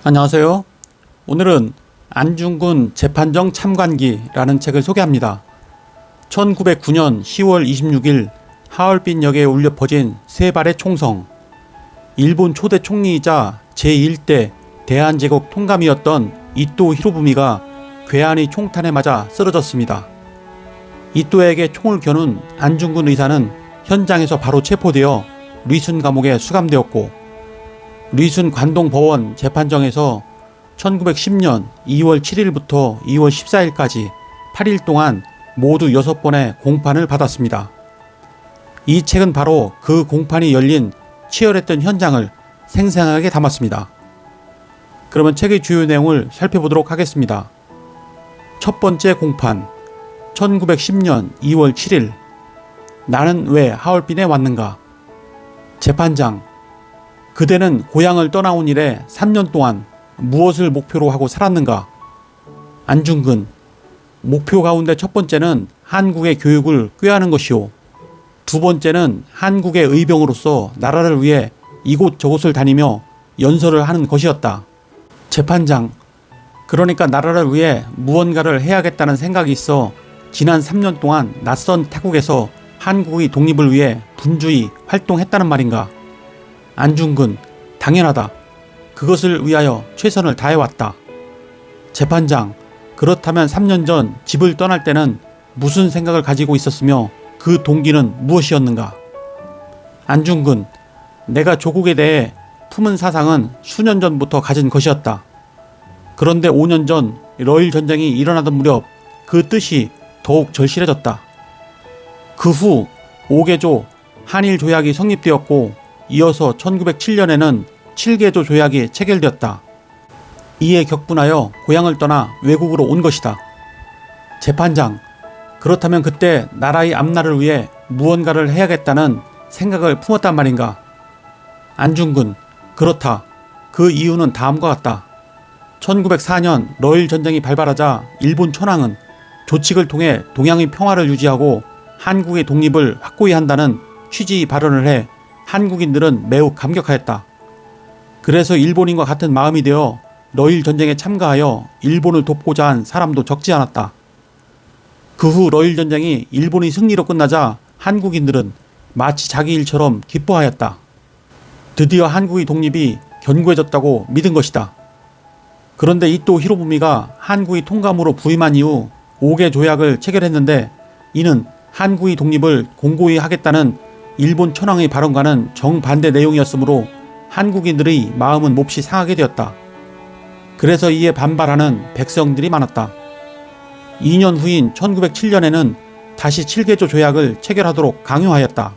안녕하세요. 오늘은 안중근 재판정 참관기라는 책을 소개합니다. 1909년 10월 26일 하얼빈역에 울려 퍼진 세 발의 총성. 일본 초대 총리이자 제1대 대한제국 통감이었던 이토 히로부미가 괴한의 총탄에 맞아 쓰러졌습니다. 이토에게 총을 겨눈 안중근 의사는 현장에서 바로 체포되어 리순 감옥에 수감되었고, 리순 관동법원 재판정에서 1910년 2월 7일부터 2월 14일까지 8일 동안 모두 6번의 공판을 받았습니다. 이 책은 바로 그 공판이 열린 치열했던 현장을 생생하게 담았습니다. 그러면 책의 주요 내용을 살펴보도록 하겠습니다. 첫 번째 공판, 1910년 2월 7일. 나는 왜 하얼빈에 왔는가? 재판장, 그대는 고향을 떠나온 이래 3년 동안 무엇을 목표로 하고 살았는가? 안중근, 목표 가운데 첫 번째는 한국의 교육을 꾀하는 것이요, 두 번째는 한국의 의병으로서 나라를 위해 이곳 저곳을 다니며 연설을 하는 것이었다. 재판장, 그러니까 나라를 위해 무언가를 해야겠다는 생각이 있어 지난 3년 동안 낯선 타국에서 한국의 독립을 위해 분주히 활동했다는 말인가? 안중근, 당연하다. 그것을 위하여 최선을 다해왔다. 재판장, 그렇다면 3년 전 집을 떠날 때는 무슨 생각을 가지고 있었으며 그 동기는 무엇이었는가? 안중근, 내가 조국에 대해 품은 사상은 수년 전부터 가진 것이었다. 그런데 5년 전 러일 전쟁이 일어나던 무렵 그 뜻이 더욱 절실해졌다. 그 후 5개조 한일 조약이 성립되었고, 이어서 1907년에는 7개조 조약이 체결되었다. 이에 격분하여 고향을 떠나 외국으로 온 것이다. 재판장, 그렇다면 그때 나라의 앞날을 위해 무언가를 해야겠다는 생각을 품었단 말인가? 안중근, 그렇다. 그 이유는 다음과 같다. 1904년 러일 전쟁이 발발하자 일본 천황은 조칙을 통해 동양의 평화를 유지하고 한국의 독립을 확고히 한다는 취지의 발언을 해 한국인들은 매우 감격하였다. 그래서 일본인과 같은 마음이 되어 러일 전쟁에 참가하여 일본을 돕고자 한 사람도 적지 않았다. 그 후 러일 전쟁이 일본의 승리로 끝나자 한국인들은 마치 자기 일처럼 기뻐하였다. 드디어 한국의 독립이 견고해졌다고 믿은 것이다. 그런데 이토 히로부미가 한국의 통감으로 부임한 이후 5개 조약을 체결했는데, 이는 한국의 독립을 공고히 하겠다는 일본 천황의 발언과는 정반대 내용이었으므로 한국인들의 마음은 몹시 상하게 되었다. 그래서 이에 반발하는 백성들이 많았다. 2년 후인 1907년에는 다시 7개조 조약을 체결하도록 강요하였다.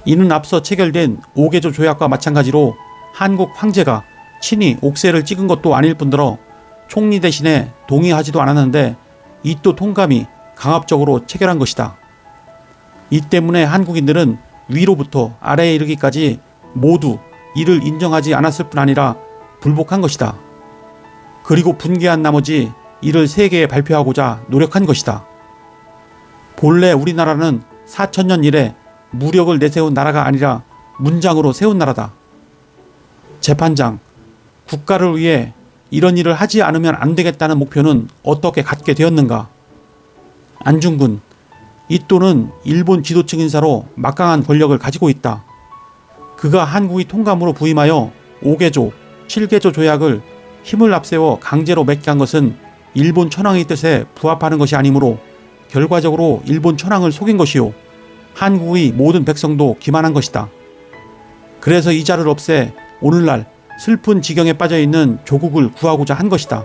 이는 앞서 체결된 5개조 조약과 마찬가지로 한국 황제가 친히 옥새를 찍은 것도 아닐 뿐더러 총리 대신에 동의하지도 않았는데 이토 통감이 강압적으로 체결한 것이다. 이 때문에 한국인들은 위로부터 아래에 이르기까지 모두 이를 인정하지 않았을 뿐 아니라 불복한 것이다. 그리고 분개한 나머지 이를 세계에 발표하고자 노력한 것이다. 본래 우리나라는 4천년 이래 무력을 내세운 나라가 아니라 문장으로 세운 나라다. 재판장, 국가를 위해 이런 일을 하지 않으면 안 되겠다는 목표는 어떻게 갖게 되었는가? 안중근, 이토는 일본 지도층 인사로 막강한 권력을 가지고 있다. 그가 한국의 통감으로 부임하여 5개조, 7개조 조약을 힘을 앞세워 강제로 맺게 한 것은 일본 천황의 뜻에 부합하는 것이 아니므로 결과적으로 일본 천황을 속인 것이요, 한국의 모든 백성도 기만한 것이다. 그래서 이 자를 없애 오늘날 슬픈 지경에 빠져있는 조국을 구하고자 한 것이다.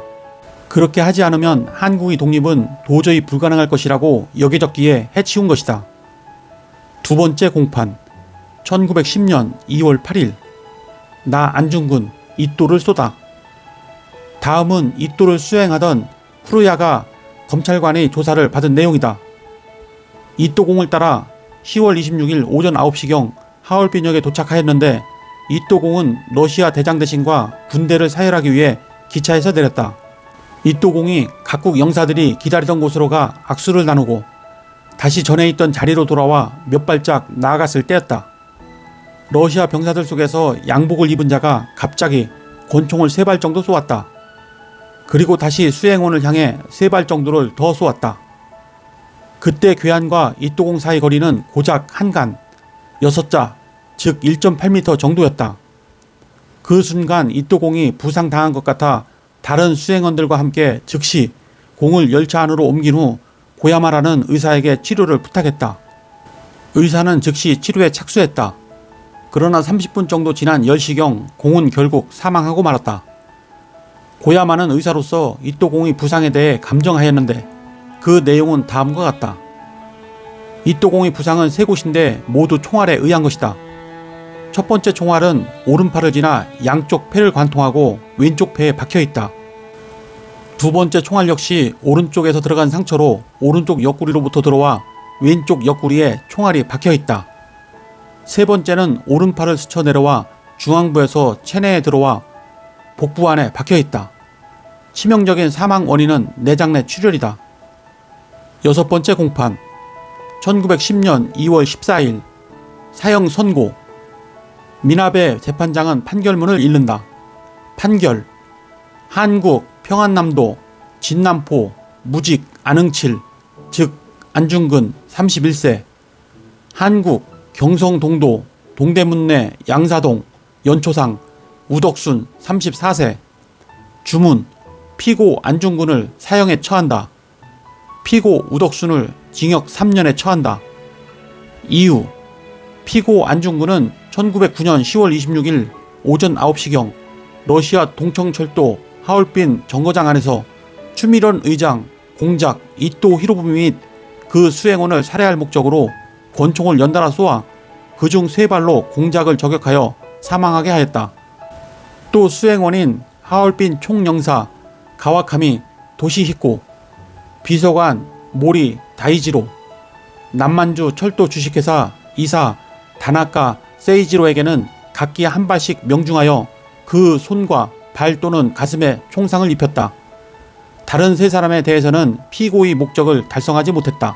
그렇게 하지 않으면 한국의 독립은 도저히 불가능할 것이라고 여겨졌기에 해치운 것이다. 두 번째 공판, 1910년 2월 8일. 나 안중근, 이토를 쏘다. 다음은 이토를 수행하던 후르야가 검찰관의 조사를 받은 내용이다. 이토공을 따라 10월 26일 오전 9시경 하얼빈역에 도착하였는데, 이토공은 러시아 대장 대신과 군대를 사열하기 위해 기차에서 내렸다. 이토공이 각국 영사들이 기다리던 곳으로 가 악수를 나누고 다시 전에 있던 자리로 돌아와 몇 발짝 나아갔을 때였다. 러시아 병사들 속에서 양복을 입은 자가 갑자기 권총을 3발 정도 쏘았다. 그리고 다시 수행원을 향해 3발 정도를 더 쏘았다. 그때 괴한과 이또공 사이 거리는 고작 한간 6자, 즉 1.8m 정도였다. 그 순간 이또공이 부상당한 것 같아 다른 수행원들과 함께 즉시 공을 열차 안으로 옮긴 후 고야마라는 의사에게 치료를 부탁했다. 의사는 즉시 치료에 착수했다. 그러나 30분 정도 지난 10시경 공은 결국 사망하고 말았다. 고야마는 의사로서 이또공의 부상에 대해 감정하였는데 그 내용은 다음과 같다. 이또공의 부상은 3곳인데 모두 총알에 의한 것이다. 첫 번째 총알은 오른팔을 지나 양쪽 폐를 관통하고 왼쪽 폐에 박혀있다. 두 번째 총알 역시 오른쪽에서 들어간 상처로 오른쪽 옆구리로부터 들어와 왼쪽 옆구리에 총알이 박혀있다. 세 번째는 오른팔을 스쳐 내려와 중앙부에서 체내에 들어와 복부 안에 박혀있다. 치명적인 사망 원인은 내장내 출혈이다. 여섯 번째 공판 1910년 2월 14일 사형 선고. 미나베 재판장은 판결문을 읽는다. 판결. 한국 평안남도 진남포 무직 안흥칠 즉 안중근 31세. 한국 경성동도 동대문내 양사동 연초상 우덕순 34세. 주문. 피고 안중근을 사형에 처한다. 피고 우덕순을 징역 3년에 처한다. 이유. 피고 안중근은 1909년 10월 26일 오전 9시경 러시아 동청철도 하얼빈 정거장 안에서 추미련 의장 공작 이또 히로부미 및 그 수행원을 살해할 목적으로 권총을 연달아 쏘아 그중 3발로 공작을 저격하여 사망하게 하였다. 또 수행원인 하얼빈 총영사 가와카미 도시히코, 비서관 모리 다이지로, 남만주 철도 주식회사 이사 다나카 세이지로에게는 각기 한 발씩 명중하여 그 손과 발 또는 가슴에 총상을 입혔다. 다른 3사람에 대해서는 피고의 목적을 달성하지 못했다.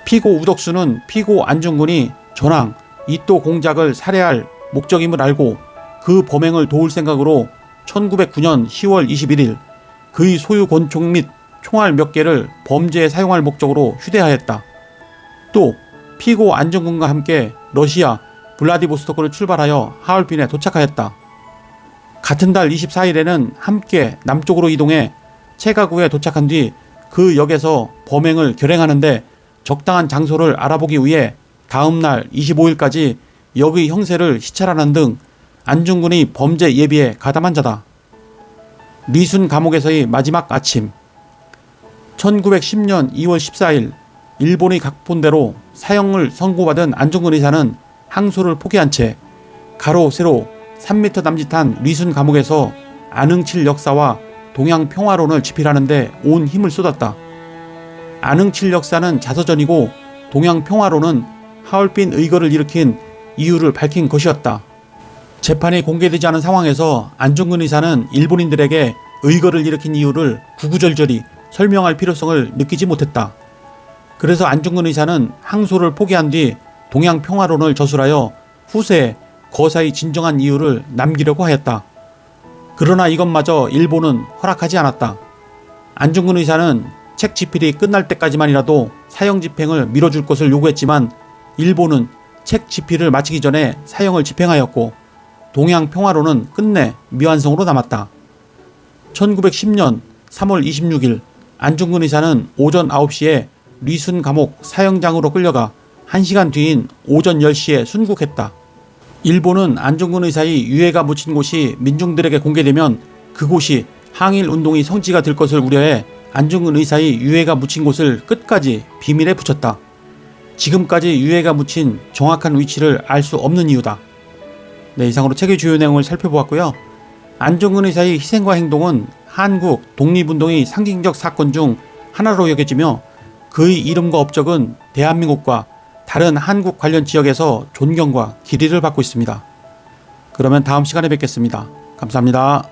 피고 우덕수는 피고 안중근이 전황 이또 공작을 살해할 목적임을 알고 그 범행을 도울 생각으로 1909년 10월 21일 그의 소유 권총 및 총알 몇 개를 범죄에 사용할 목적으로 휴대하였다. 또 피고 안중근과 함께 러시아 블라디보스토크를 출발하여 하얼빈에 도착하였다. 같은 달 24일에는 함께 남쪽으로 이동해 체가구에 도착한 뒤 그 역에서 범행을 결행하는데 적당한 장소를 알아보기 위해 다음날 25일까지 역의 형세를 시찰하는 등 안중근의 범죄 예비에 가담한 자다. 리순 감옥에서의 마지막 아침. 1910년 2월 14일 일본의 각본대로 사형을 선고받은 안중근 의사는 항소를 포기한 채 가로 세로 3m 남짓한 리순 감옥에서 안흥칠 역사와 동양 평화론을 집필하는데 온 힘을 쏟았다. 안흥칠 역사는 자서전이고 동양 평화론은 하얼빈 의거를 일으킨 이유를 밝힌 것이었다. 재판이 공개되지 않은 상황에서 안중근 의사는 일본인들에게 의거를 일으킨 이유를 구구절절히 설명할 필요성을 느끼지 못했다. 그래서 안중근 의사는 항소를 포기한 뒤 동양 평화론을 저술하여 후세에 거사의 진정한 이유를 남기려고 하였다. 그러나 이것마저 일본은 허락하지 않았다. 안중근 의사는 책 집필이 끝날 때까지만이라도 사형 집행을 미뤄줄 것을 요구했지만 일본은 책 집필을 마치기 전에 사형을 집행하였고 동양 평화론은 끝내 미완성으로 남았다. 1910년 3월 26일 안중근 의사는 오전 9시에 리순 감옥 사형장으로 끌려가 1시간 뒤인 오전 10시에 순국했다. 일본은 안중근 의사의 유해가 묻힌 곳이 민중들에게 공개되면 그곳이 항일운동의 성지가 될 것을 우려해 안중근 의사의 유해가 묻힌 곳을 끝까지 비밀에 붙였다. 지금까지 유해가 묻힌 정확한 위치를 알 수 없는 이유다. 네, 이상으로 책의 주요 내용을 살펴보았고요. 안중근 의사의 희생과 행동은 한국 독립운동의 상징적 사건 중 하나로 여겨지며 그의 이름과 업적은 대한민국과 다른 한국 관련 지역에서 존경과 기리를 받고 있습니다. 그러면 다음 시간에 뵙겠습니다. 감사합니다.